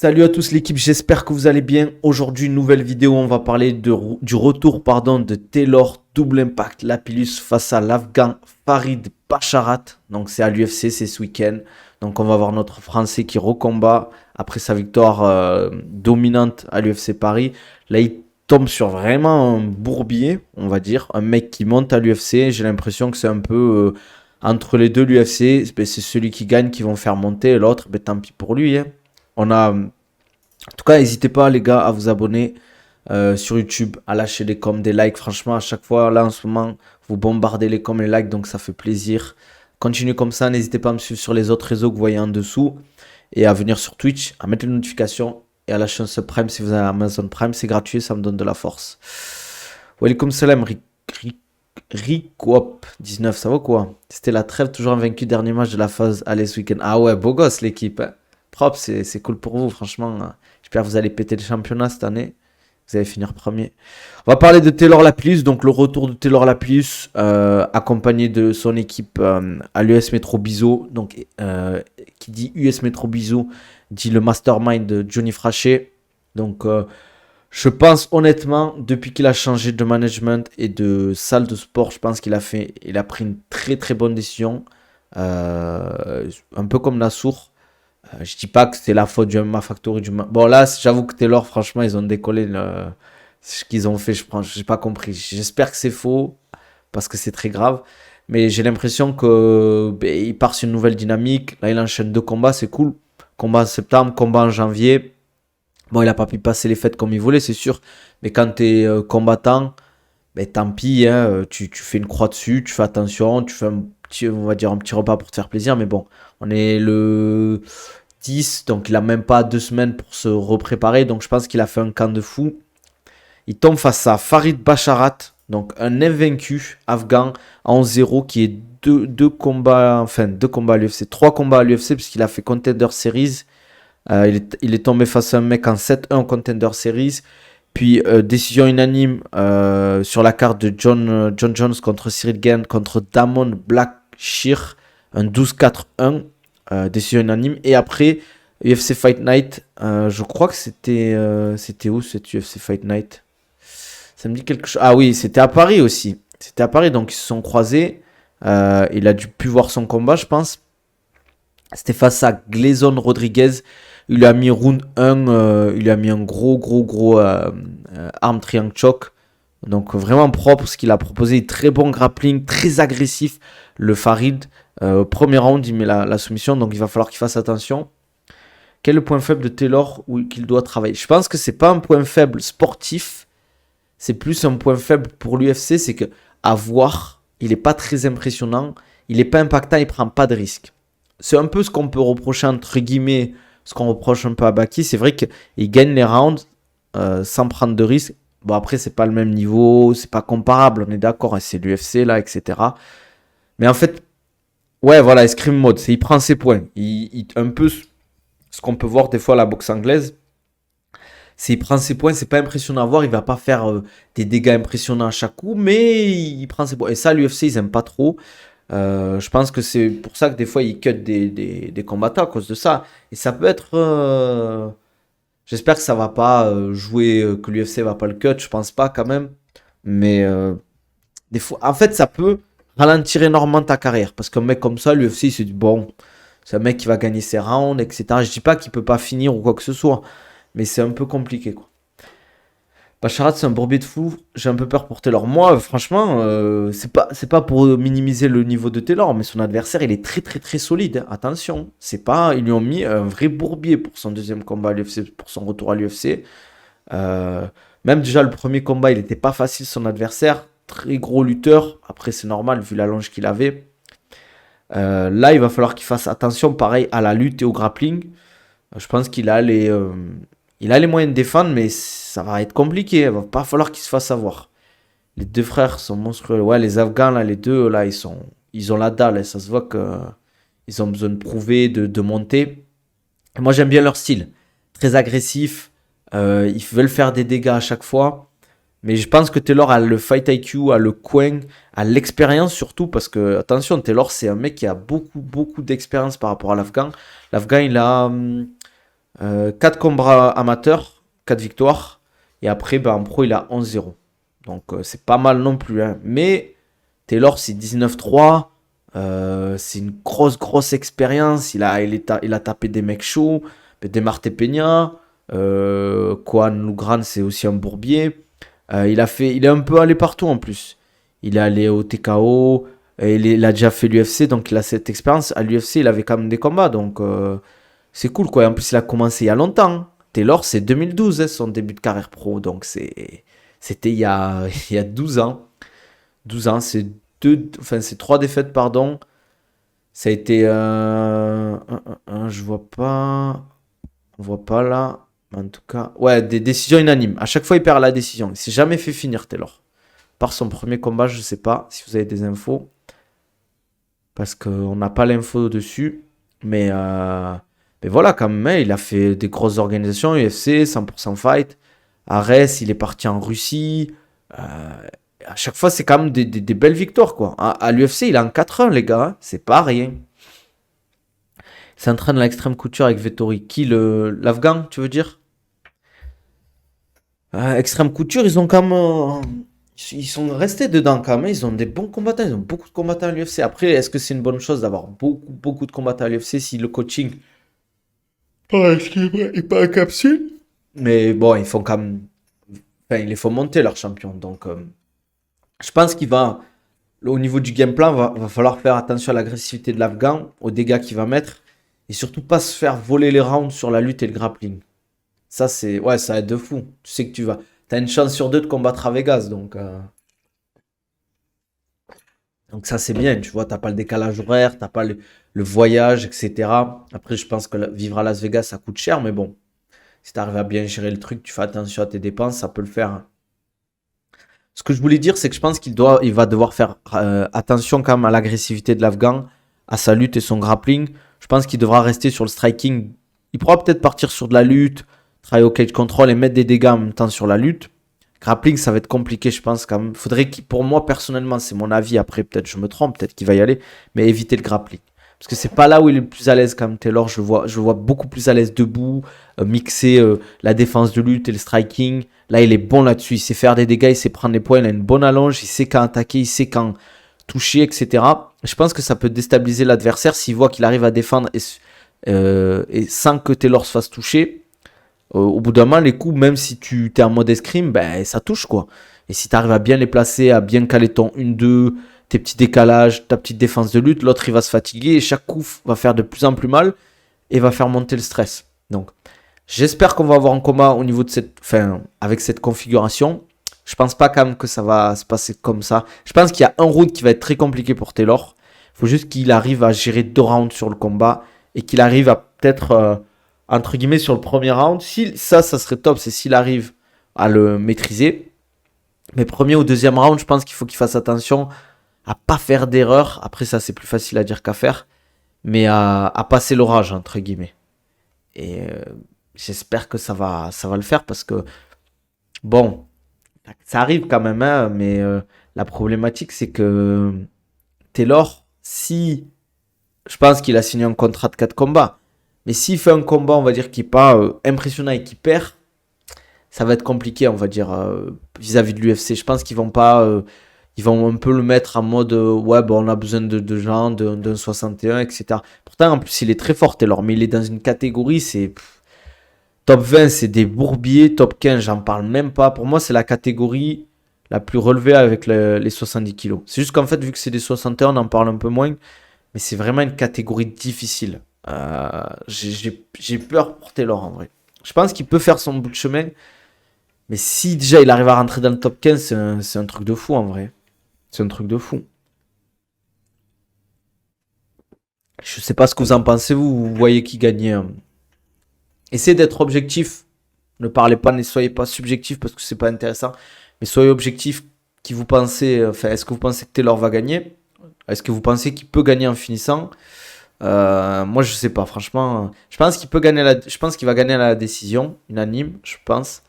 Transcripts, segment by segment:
Salut à tous l'équipe, j'espère que vous allez bien. Aujourd'hui, une nouvelle vidéo, on va parler du retour de Taylor Double Impact Lapillus face à l'Afghan Farid Basharat. Donc c'est à l'UFC, c'est ce week-end. Donc on va voir notre Français qui recombat après sa victoire dominante à l'UFC Paris. Là, il tombe sur vraiment un bourbier, on va dire. Un mec qui monte à l'UFC. J'ai l'impression que c'est un peu entre les deux l'UFC. C'est celui qui gagne qui vont faire monter. Et l'autre, tant pis pour lui, hein. En tout cas, n'hésitez pas les gars à vous abonner sur YouTube, à lâcher des coms, des likes. Franchement, à chaque fois, là en ce moment, vous bombardez les coms et les likes, donc ça fait plaisir. Continuez comme ça, n'hésitez pas à me suivre sur les autres réseaux que vous voyez en dessous et à venir sur Twitch, à mettre les notifications et à lâcher un sub Prime si vous avez Amazon Prime, c'est gratuit, ça me donne de la force. Welcome salam, Rikwop 19, ça va quoi? C'était la trêve, toujours invaincu, dernier match de la phase aller ce week-end. Ah ouais, beau gosse l'équipe, hein. Propre, c'est cool pour vous, franchement. J'espère que vous allez péter le championnat cette année. Vous allez finir premier. On va parler de Taylor Lapillus, donc le retour de Taylor Lapillus, accompagné de son équipe à l'US Metro Bizo. Donc, qui dit US Metro Bizo, dit le mastermind de Johnny Frachet. Donc, je pense honnêtement, depuis qu'il a changé de management et de salle de sport, je pense qu'il a pris une très très bonne décision. Un peu comme Nassour. Je dis pas que c'est la faute du MMA Factory. Bon, là, j'avoue que Taylor, franchement, ils ont décollé ce qu'ils ont fait. Je n'ai pas compris. J'espère que c'est faux parce que c'est très grave. Mais j'ai l'impression qu'il part sur une nouvelle dynamique. Là, il enchaîne 2 combats, c'est cool. Combat en septembre, combat en janvier. Bon, il n'a pas pu passer les fêtes comme il voulait, c'est sûr. Mais quand tu es combattant, tant pis, hein, tu fais une croix dessus, tu fais attention, tu fais on va dire un petit repas pour te faire plaisir. Mais bon, on est le 10, donc il a même pas 2 semaines pour se repréparer. Donc je pense qu'il a fait un camp de fou. Il tombe face à Farid Basharat, donc un invaincu afghan à 11-0 qui est deux combats à l'UFC, 3 combats à l'UFC puisqu'il a fait Contender Series. Il est tombé face à un mec en 7-1 Contender Series. Puis décision unanime sur la carte de John Jones contre Cyril Gane contre Damon Blackshear, un 12-4-1. Décision unanime. Et après, UFC Fight Night, je crois que c'était où cette UFC Fight Night? Ça me dit quelque chose. Ah oui, c'était à Paris aussi. C'était à Paris, donc ils se sont croisés. Il a dû pu voir son combat, je pense. C'était face à Gleison Rodriguez. Il lui a mis round 1, il lui a mis un gros arm triangle choke. Donc vraiment propre ce qu'il a proposé. Très bon grappling, très agressif. Le Farid, premier round, il met la soumission. Donc il va falloir qu'il fasse attention. Quel est le point faible de Taylor où qu'il doit travailler? Je pense que c'est pas un point faible sportif. C'est plus un point faible pour l'UFC. C'est que à voir, il n'est pas très impressionnant. Il n'est pas impactant, il prend pas de risques. C'est un peu ce qu'on peut reprocher entre guillemets. Ce qu'on reproche un peu à Baki, c'est vrai qu'il gagne les rounds sans prendre de risques. Bon, après, c'est pas le même niveau, c'est pas comparable, on est d'accord, hein, c'est l'UFC là, etc. Mais en fait, ouais, voilà, escrime mode, il prend ses points. Un peu ce qu'on peut voir des fois à la boxe anglaise, c'est il prend ses points, c'est pas impressionnant à voir, il va pas faire des dégâts impressionnants à chaque coup, mais il prend ses points. Et ça, l'UFC, ils aiment pas trop. Je pense que c'est pour ça que des fois ils cut des combattants à cause de ça. Et ça peut être. J'espère que ça va pas jouer, que l'UFC va pas le cut. Je pense pas quand même. Mais des fois, en fait, ça peut ralentir énormément ta carrière. Parce qu'un mec comme ça, l'UFC, il se dit bon, c'est un mec qui va gagner ses rounds, etc. Je dis pas qu'il peut pas finir ou quoi que ce soit. Mais c'est un peu compliqué, quoi. Basharat, c'est un bourbier de fou. J'ai un peu peur pour Taylor. Moi, franchement, c'est pas pour minimiser le niveau de Taylor, mais son adversaire, il est très très très solide, hein. Attention, c'est pas, ils lui ont mis un vrai bourbier pour son deuxième combat à l'UFC, pour son retour à l'UFC. Même déjà le premier combat, il n'était pas facile son adversaire, très gros lutteur. Après, c'est normal vu la longe qu'il avait. Là, il va falloir qu'il fasse attention, pareil, à la lutte et au grappling. Je pense qu'il a il a les moyens de défendre, mais ça va être compliqué. Il va pas falloir qu'il se fasse avoir. Les deux frères sont monstrueux. Ouais, les Afghans, là, les deux, là, ils ont la dalle. Et ça se voit qu'ils ont besoin de prouver, de monter. Et moi, j'aime bien leur style. Très agressif. Ils veulent faire des dégâts à chaque fois. Mais je pense que Taylor a le fight IQ, a le coin, a l'expérience surtout. Parce que, attention, Taylor, c'est un mec qui a beaucoup d'expérience par rapport à l'Afghan. L'Afghan, il a 4 combats amateurs, 4 victoires. Et après, ben, en pro, il a 11-0. Donc, c'est pas mal non plus, hein. Mais Taylor, c'est 19-3. C'est une grosse expérience. Il a tapé des mecs chauds, des Marte Peña. Kohan Lougran, c'est aussi un bourbier. Il est un peu allé partout en plus. Il est allé au TKO. Il a déjà fait l'UFC, donc il a cette expérience. À l'UFC, il avait quand même des combats, donc c'est cool quoi. Et en plus, il a commencé il y a longtemps. Taylor, c'est 2012, hein, son début de carrière pro, donc c'était il y a 12 ans. 12 ans, c'est 3 défaites, pardon. Ça a été. Je vois pas. On voit pas là. Mais en tout cas. Ouais, des décisions unanimes. À chaque fois, il perd la décision. Il s'est jamais fait finir, Taylor. Par son premier combat, je sais pas si vous avez des infos. Parce qu'on n'a pas l'info dessus. Mais voilà, quand même, hein, il a fait des grosses organisations, UFC, 100% Fight. Ares, il est parti en Russie. Euh, à chaque fois, c'est quand même des belles victoires, quoi. À l'UFC, il est en 4-1, les gars, hein. C'est pas rien. Il s'entraîne à l'extrême couture avec Vettori. Qui, l'Afghan, tu veux dire? Extrême couture, ils ont quand même. Ils sont restés dedans quand même. Ils ont des bons combattants. Ils ont beaucoup de combattants à l'UFC. Après, est-ce que c'est une bonne chose d'avoir beaucoup de combattants à l'UFC si le coaching. Oh, excuse-moi, est pas en capsule? Mais bon, ils font quand même. Enfin, ils les font monter leurs champions. Donc, je pense qu'il va. Au niveau du game plan, va falloir faire attention à l'agressivité de l'Afghan, aux dégâts qu'il va mettre. Et surtout pas se faire voler les rounds sur la lutte et le grappling. Ça, c'est. Ouais, ça aide de fou. Tu sais que tu vas. T'as une chance sur deux de combattre à Vegas. Donc ça, c'est bien. Tu vois, t'as pas le décalage horaire, t'as pas le voyage, etc. Après, je pense que vivre à Las Vegas, ça coûte cher. Mais bon, si tu arrives à bien gérer le truc, tu fais attention à tes dépenses, ça peut le faire, hein. Ce que je voulais dire, c'est que je pense il va devoir faire attention quand même à l'agressivité de l'Afghan, à sa lutte et son grappling. Je pense qu'il devra rester sur le striking. Il pourra peut-être partir sur de la lutte, travailler au cage control et mettre des dégâts en même temps sur la lutte. Grappling, ça va être compliqué, je pense quand même. Faudrait qu'il, pour moi personnellement, c'est mon avis. Après, peut-être je me trompe, peut-être qu'il va y aller, mais éviter le grappling. Parce que c'est pas là où il est le plus à l'aise quand même. Taylor, je le vois beaucoup plus à l'aise debout, mixer la défense de lutte et le striking. Là, il est bon là-dessus. Il sait faire des dégâts, il sait prendre les points, il a une bonne allonge, il sait quand attaquer, il sait quand toucher, etc. Je pense que ça peut déstabiliser l'adversaire s'il voit qu'il arrive à défendre et sans que Taylor se fasse toucher. Au bout d'un moment, les coups, même si tu es en mode escrime, ben, ça touche quoi. Et si tu arrives à bien les placer, à bien caler ton 1-2, tes petits décalages, ta petite défense de lutte, l'autre il va se fatiguer et chaque coup va faire de plus en plus mal et va faire monter le stress. Donc, j'espère qu'on va avoir un combat au niveau de avec cette configuration. Je pense pas quand même que ça va se passer comme ça. Je pense qu'il y a un round qui va être très compliqué pour Taylor. Il faut juste qu'il arrive à gérer 2 rounds sur le combat et qu'il arrive à peut-être, entre guillemets, sur le premier round. Si, ça serait top, c'est s'il arrive à le maîtriser. Mais premier ou deuxième round, je pense qu'il faut qu'il fasse attention à pas faire d'erreur. Après, ça, c'est plus facile à dire qu'à faire. Mais à passer l'orage, entre guillemets. Et j'espère que ça va le faire parce que, bon, ça arrive quand même, hein, mais la problématique, c'est que Taylor, si je pense qu'il a signé un contrat de 4 combats, mais s'il fait un combat, on va dire, qui n'est pas impressionnant et qui perd, ça va être compliqué, on va dire, vis-à-vis de l'UFC. Je pense qu'ils vont pas. Ils vont un peu le mettre en mode ouais, bon, on a besoin de gens, d'un 61, etc. Pourtant, en plus, il est très fort, Taylor, mais il est dans une catégorie, c'est. Top 20, c'est des bourbiers. Top 15, j'en parle même pas. Pour moi, c'est la catégorie la plus relevée avec les 70 kilos. C'est juste qu'en fait, vu que c'est des 61, on en parle un peu moins. Mais c'est vraiment une catégorie difficile. J'ai peur pour Taylor en vrai. Je pense qu'il peut faire son bout de chemin. Mais si déjà il arrive à rentrer dans le top 15, c'est un truc de fou en vrai. C'est un truc de fou. Je sais pas ce que vous en pensez, vous voyez qui gagnait, hein. Essayez d'être objectif. Ne parlez pas, ne soyez pas subjectif parce que c'est pas intéressant. Mais soyez objectif. Qui vous pensez, enfin, est-ce que vous pensez que Taylor va gagner? Est-ce que vous pensez qu'il peut gagner en finissant? Moi, je sais pas, franchement. Je pense qu'il peut gagner je pense qu'il va gagner à la décision, unanime, je pense.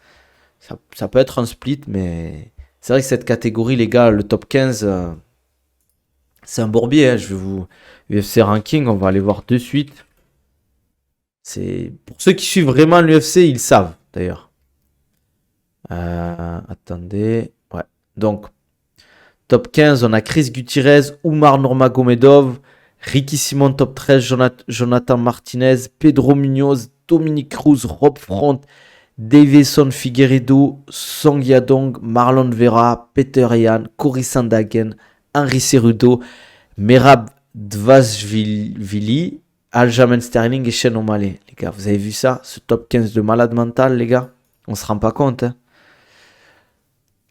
Ça peut être un split, mais c'est vrai que cette catégorie, les gars, le top 15, c'est un bourbier, hein. Je vais vous. UFC ranking, on va aller voir de suite. Pour ceux qui suivent vraiment l'UFC, ils savent d'ailleurs. Attendez. Ouais. Donc, top 15, on a Chris Gutierrez, Oumar Nurmagomedov, Ricky Simon, top 13, Jonathan Martinez, Pedro Munoz, Dominique Cruz, Rob Front, Davison Figueiredo, Song Yadong, Marlon Vera, Peter Yan, Cory Sandhagen, Henry Cerudo, Merab Dvalishvili, Aljamain Sterling et Shane O'Malley. Les gars, vous avez vu ça? Ce top 15 de malade mental, les gars? On se rend pas compte, hein?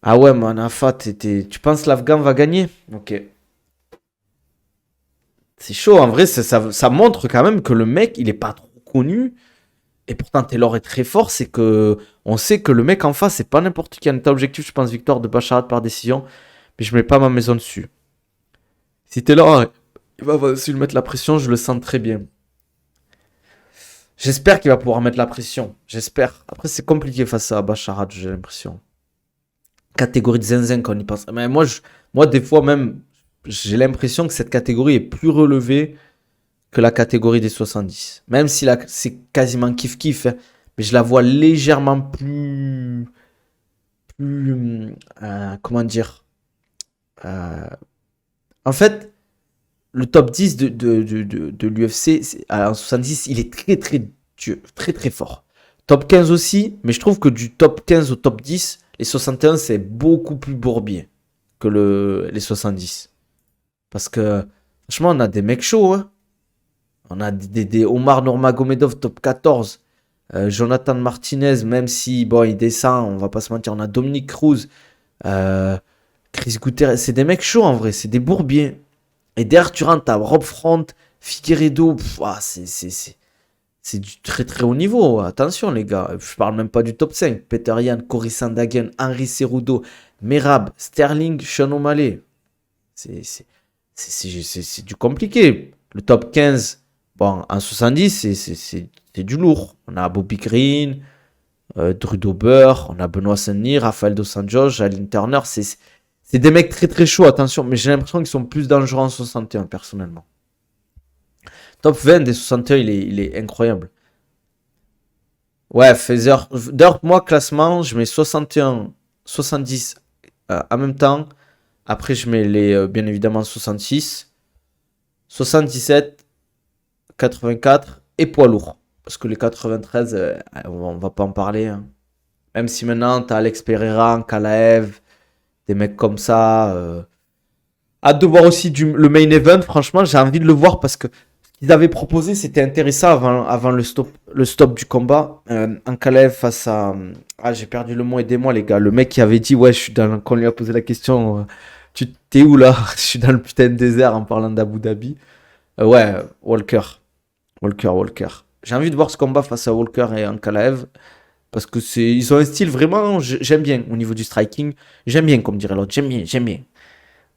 Ah ouais, Manafa, tu penses l'Afghan va gagner? Ok. C'est chaud, en vrai, ça montre quand même que le mec, il est pas trop connu. Et pourtant, Taylor est très fort. C'est que on sait que le mec en face, c'est pas n'importe qui. Un état objectif, je pense, victoire de Bacharat par décision. Mais je mets pas ma maison dessus. Si Taylor, il va aussi lui mettre la pression, je le sens très bien. J'espère qu'il va pouvoir mettre la pression. J'espère. Après, c'est compliqué face à Bacharat, j'ai l'impression. Catégorie de zinzin quand on y pense. Mais moi, des fois même, j'ai l'impression que cette catégorie est plus relevée que la catégorie des 70. Même si c'est quasiment kiff-kiff, hein, mais je la vois légèrement comment dire, euh, en fait, le top 10 de l'UFC en 70, il est très très dur, très très fort. Top 15 aussi, mais je trouve que du top 15 au top 10, les 61, c'est beaucoup plus bourbier que les 70. Parce que, franchement, on a des mecs chauds, hein. On a des Omar Nurmagomedov top 14. Jonathan Martinez, même si bon, il descend, on va pas se mentir. On a Dominique Cruz, Chris Gutierrez. C'est des mecs chauds en vrai, c'est des bourbiers. Et derrière, tu rentres à Rob Front, Figueiredo. C'est du très très haut niveau. Attention les gars, je parle même pas du top 5. Peter Yan, Cory Sandhagen, Henry Cerudo, Merab, Sterling, Sean O'Malley. C'est du compliqué. Le top 15, bon, en 70, c'est du lourd. On a Bobby Green, Drew Dober, on a Benoît Saint-Denis, Rafael Dos Anjos, Jalin Turner. C'est des mecs très très chauds, attention. Mais j'ai l'impression qu'ils sont plus dangereux en 61, personnellement. Top 20 des 61, il est incroyable. Ouais, Fazer. D'ailleurs, moi, classement, je mets 61, 70 en même temps. Après, je mets bien évidemment 66, 77, 84 et poids lourd. Parce que les 93, on va pas en parler, hein. Même si maintenant, t'as Alex Pereira, Kalaev, des mecs comme ça. Hâte de voir aussi le main event. Franchement, j'ai envie de le voir parce que ce qu'ils avaient proposé, c'était intéressant avant le stop du combat. Ankalaev face à... Ah, j'ai perdu le mot, aidez-moi les gars. Le mec qui avait dit, ouais, quand on lui a posé la question, t'es où là? Je suis dans le putain de désert en parlant d'Abu Dhabi. Ouais, Walker. Walker. J'ai envie de voir ce combat face à Walker et Ankalaev. Parce que ils ont un style vraiment, j'aime bien au niveau du striking. J'aime bien, comme dirait l'autre. J'aime bien.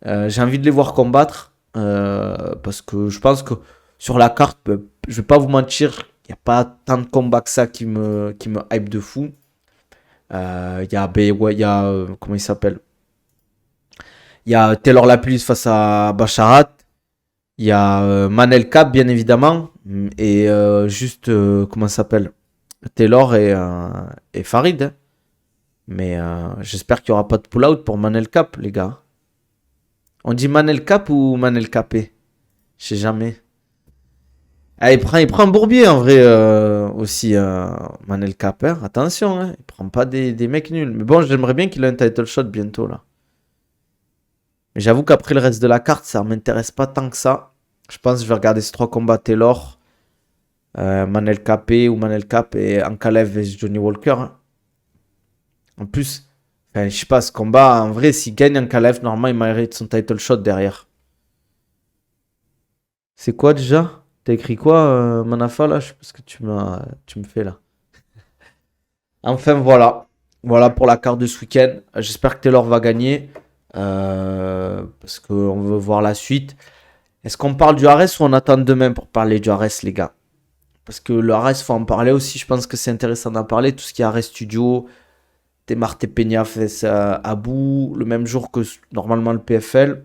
J'ai envie de les voir combattre. Parce que je pense que sur la carte, je vais pas vous mentir, il n'y a pas tant de combats que ça qui me hype de fou. Ouais, comment il s'appelle? Il y a Taylor Lapilus face à Bacharat. Il y a Manel Cap, bien évidemment. Et juste, comment ça s'appelle? Taylor et Farid, hein. Mais j'espère qu'il n'y aura pas de pull-out pour Manel Cap, les gars. On dit Manel Cap ou Manel Capé? Je sais jamais. Ah, il prend un bourbier en vrai aussi, Manel Cap, hein. Attention, hein. Il prend pas des mecs nuls. Mais bon, j'aimerais bien qu'il ait un title shot bientôt là. Mais j'avoue qu'après le reste de la carte, ça m'intéresse pas tant que ça. Je pense que je vais regarder ces 3 combats Taylor, Manel Capé ou Manel Cap et Ankalaev vs Johnny Walker, hein. En plus, enfin, je sais pas, ce combat, en vrai, s'il gagne Ankalaev, normalement, il mérite son title shot derrière. C'est quoi déjà? T'as écrit quoi, Manafa, là? Je sais pas ce que tu me fais là. Enfin, voilà. Voilà pour la carte de ce week-end. J'espère que Taylor va gagner. Parce qu'on veut voir la suite. Est-ce qu'on parle du Ares ou on attend demain pour parler du Ares, les gars? Parce que le Ares, faut en parler aussi. Je pense que c'est intéressant d'en parler. Tout ce qui est Ares Studio. Marte Peña fait à bout le même jour que normalement le PFL.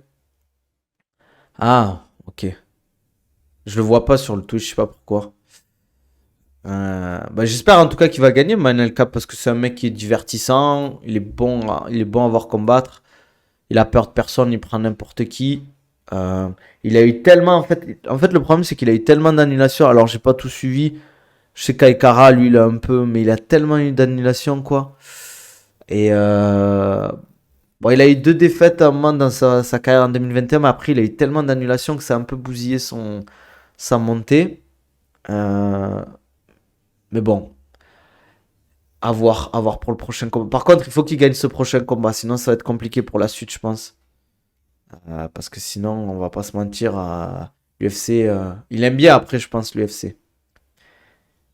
Ah, ok. Je le vois pas sur le Twitch, je sais pas pourquoi. Bah, j'espère en tout cas qu'il va gagner Manel Cap parce que c'est un mec qui est divertissant, il est bon à voir combattre, il a peur de personne, il prend n'importe qui. Il a eu tellement en fait le problème c'est qu'il a eu tellement d'annulations. Alors j'ai pas tout suivi. Je sais qu'Aikara lui il a un peu, mais il a tellement eu d'annulations quoi. Et bon, il a eu deux défaites à un moment dans sa carrière en 2021, mais après il a eu tellement d'annulations que ça a un peu bousillé sa montée. Euh, mais bon, à voir pour le prochain combat. Par contre, il faut qu'il gagne ce prochain combat, sinon ça va être compliqué pour la suite, je pense. Parce que sinon, on va pas se mentir, l'UFC, il aime bien après, je pense, l'UFC.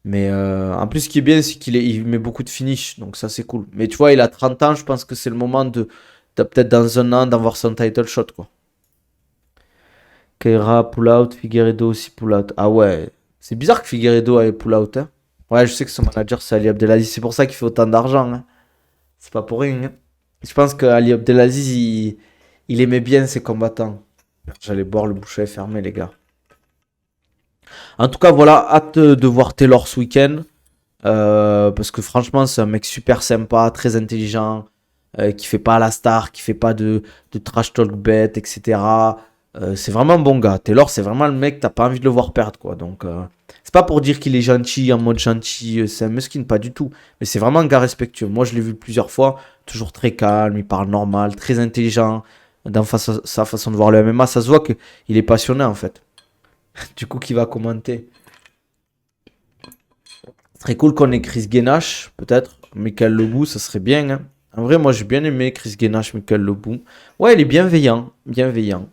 Mais en plus, ce qui est bien, c'est il met beaucoup de finish, donc ça c'est cool. Mais tu vois, il a 30 ans, je pense que c'est le moment peut-être dans un an, d'avoir son title shot, quoi. Keira pull out, Figueiredo aussi pull out. Ah ouais, c'est bizarre que Figueiredo ait pull out, hein. Ouais, je sais que son manager c'est Ali Abdelaziz, c'est pour ça qu'il fait autant d'argent, hein. C'est pas pour rien, hein. Je pense qu'Ali Abdelaziz, il aimait bien ses combattants. J'allais boire le bouchon fermé, les gars. En tout cas, voilà, hâte de voir Taylor ce week-end. Parce que franchement, c'est un mec super sympa, très intelligent, qui fait pas la star, qui fait pas de trash talk bête, etc. C'est vraiment un bon gars. Taylor, c'est vraiment le mec, t'as pas envie de le voir perdre, quoi. Donc, c'est pas pour dire qu'il est gentil, en mode gentil, c'est un mesquin, pas du tout. Mais c'est vraiment un gars respectueux. Moi, je l'ai vu plusieurs fois, toujours très calme, il parle normal, très intelligent dans sa façon de voir le MMA. Ça se voit qu'il est passionné, en fait. Du coup, qui va commenter? Ce serait cool qu'on ait Chris Guénache, peut-être. Michael Lebou, ça serait bien, hein. En vrai, moi, j'ai bien aimé Chris Guénache, Michael Lebou. Ouais, il est bienveillant, bienveillant.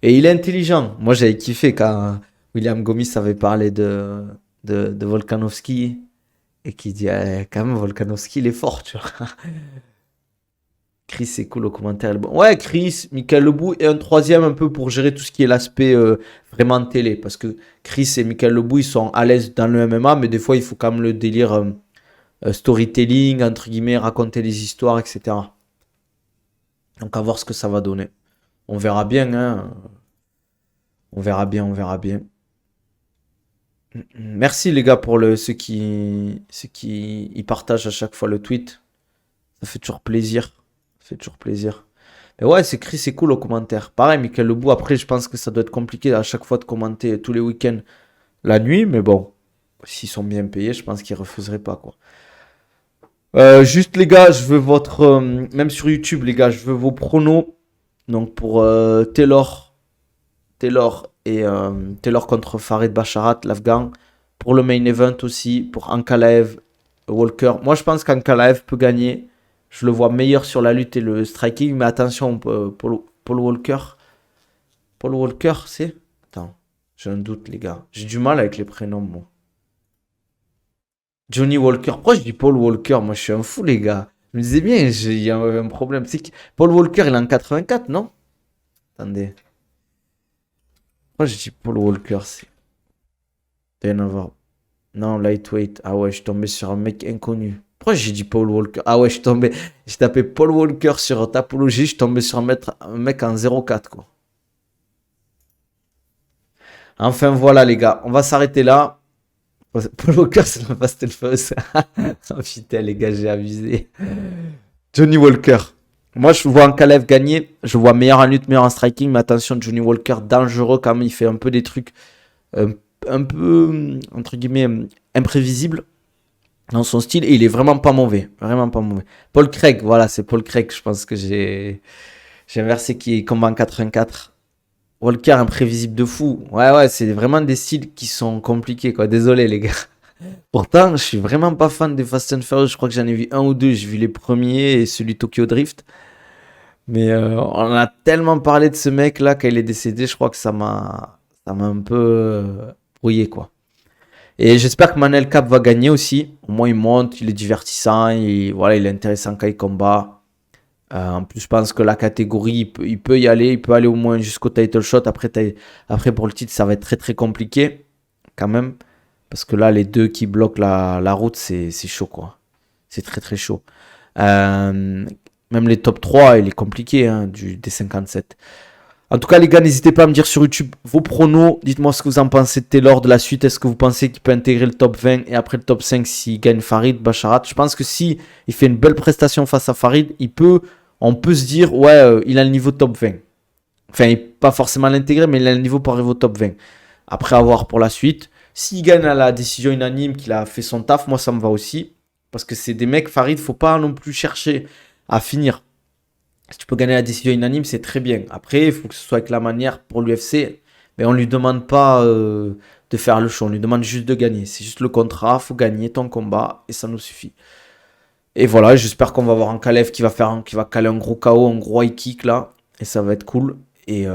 Et il est intelligent. Moi, j'avais kiffé quand William Gomis avait parlé de Volkanovski et qui dit, quand même, Volkanovski, il est fort, tu vois. Chris, c'est cool au commentaire. Bon, ouais, Chris, Michael Lebou et un troisième un peu pour gérer tout ce qui est l'aspect vraiment télé. Parce que Chris et Michael Lebou, ils sont à l'aise dans le MMA, mais des fois, il faut quand même le délire storytelling, entre guillemets, raconter des histoires, etc. Donc, à voir ce que ça va donner. On verra bien, hein. On verra bien, on verra bien. Merci les gars pour ceux qui y partagent à chaque fois le tweet. Ça fait toujours plaisir. Ça fait toujours plaisir. Mais ouais, c'est Chris, c'est cool au commentaire. Pareil, Michael Lebou, après, je pense que ça doit être compliqué à chaque fois de commenter tous les week-ends la nuit, mais bon, s'ils sont bien payés, je pense qu'ils refuseraient pas, quoi. Juste les gars, je veux même sur YouTube, les gars, je veux vos pronos. Donc pour Taylor et Taylor contre Farid Basharat, l'Afghan. Pour le main event aussi, pour Ankalaev, Walker. Moi, je pense qu'Ankalaev peut gagner. Je le vois meilleur sur la lutte et le striking, mais attention, Paul Walker. Paul Walker, c'est. Attends, j'ai un doute, les gars. J'ai du mal avec les prénoms, moi. Johnny Walker. Pourquoi je dis Paul Walker? Moi, je suis un fou, les gars. Je me disais bien, il y a un problème. C'est que Paul Walker, il est en 84, non? Attendez. Pourquoi je dis Paul Walker? C'est. Il doit y en avoir. Non, lightweight. Ah ouais, je suis tombé sur un mec inconnu. Pourquoi j'ai dit Paul Walker? Ah ouais, je suis tombé. J'ai tapé Paul Walker sur Tapologie. Je suis tombé sur un mec en 0,4, quoi. Enfin, voilà, les gars. On va s'arrêter là. Paul Walker, c'est même pas Stelfos. Oh putain, les gars, j'ai abusé. Johnny Walker. Moi, je vois un Kalev gagner. Je vois meilleur en lutte, meilleur en striking. Mais attention, Johnny Walker, dangereux quand même. Il fait un peu des trucs euh, un peu, entre guillemets, imprévisibles dans son style. Et il est vraiment pas mauvais. Vraiment pas mauvais. Paul Craig, voilà, c'est Paul Craig. Je pense que j'ai inversé qui combat en 84. Walker, imprévisible de fou. Ouais, ouais, c'est vraiment des styles qui sont compliqués, quoi. Désolé, les gars. Pourtant, je suis vraiment pas fan des Fast and Furious. Je crois que j'en ai vu un ou deux. J'ai vu les premiers et celui Tokyo Drift. Mais on a tellement parlé de ce mec-là quand il est décédé. Je crois que ça m'a un peu brouillé, quoi. Et j'espère que Manel Cap va gagner aussi. Au moins, il monte, il est divertissant. Voilà, il est intéressant quand il combat. En plus, je pense que la catégorie, il peut y aller. Il peut aller au moins jusqu'au title shot. Après, pour le titre, ça va être très très compliqué. Quand même. Parce que là, les deux qui bloquent la route, c'est chaud, quoi. C'est très très chaud. Euh, Même les top 3, il est compliqué, hein, des 57. En tout cas, les gars, n'hésitez pas à me dire sur YouTube vos pronos. Dites-moi ce que vous en pensez de Taylor, de la suite. Est-ce que vous pensez qu'il peut intégrer le top 20 et après le top 5 s'il gagne Farid, Basharat? Je pense que si il fait une belle prestation face à Farid, on peut se dire, ouais, il a le niveau top 20. Enfin, pas forcément l'intégrer, mais il a le niveau pour arriver au top 20. Après, à voir pour la suite. S'il gagne à la décision unanime, qu'il a fait son taf, moi, ça me va aussi. Parce que c'est des mecs, Farid, faut pas non plus chercher à finir. Si tu peux gagner la décision unanime, c'est très bien. Après, il faut que ce soit avec la manière pour l'UFC. Mais on ne lui demande pas de faire le show. On lui demande juste de gagner. C'est juste le contrat. Il faut gagner ton combat et ça nous suffit. Et voilà, j'espère qu'on va avoir un Kalev qui va caler un gros KO, un gros high kick là. Et ça va être cool. Et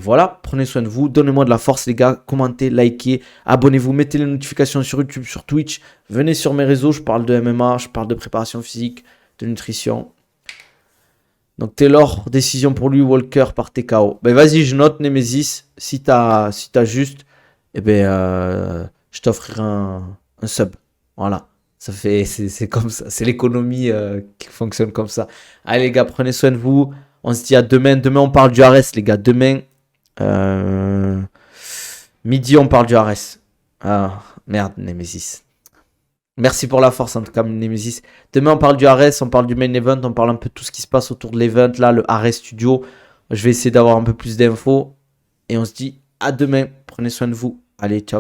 voilà, prenez soin de vous. Donnez-moi de la force, les gars. Commentez, likez, abonnez-vous, mettez les notifications sur YouTube, sur Twitch. Venez sur mes réseaux. Je parle de MMA, je parle de préparation physique, de nutrition. Donc Taylor, décision pour lui, Walker par TKO. Ben vas-y, je note Nemesis. Si t'as juste, eh ben, je t'offrirai un sub. Voilà. C'est comme ça. C'est l'économie qui fonctionne comme ça. Allez les gars, prenez soin de vous. On se dit à demain. Demain, on parle du Ares, les gars. Demain, midi, on parle du Ares. Ah, merde, Nemesis. Merci pour la force en tout cas, Nemesis. Demain, on parle du Ares, on parle du main event, on parle un peu de tout ce qui se passe autour de l'event, là, le Ares Studio. Je vais essayer d'avoir un peu plus d'infos. Et on se dit à demain. Prenez soin de vous. Allez, ciao.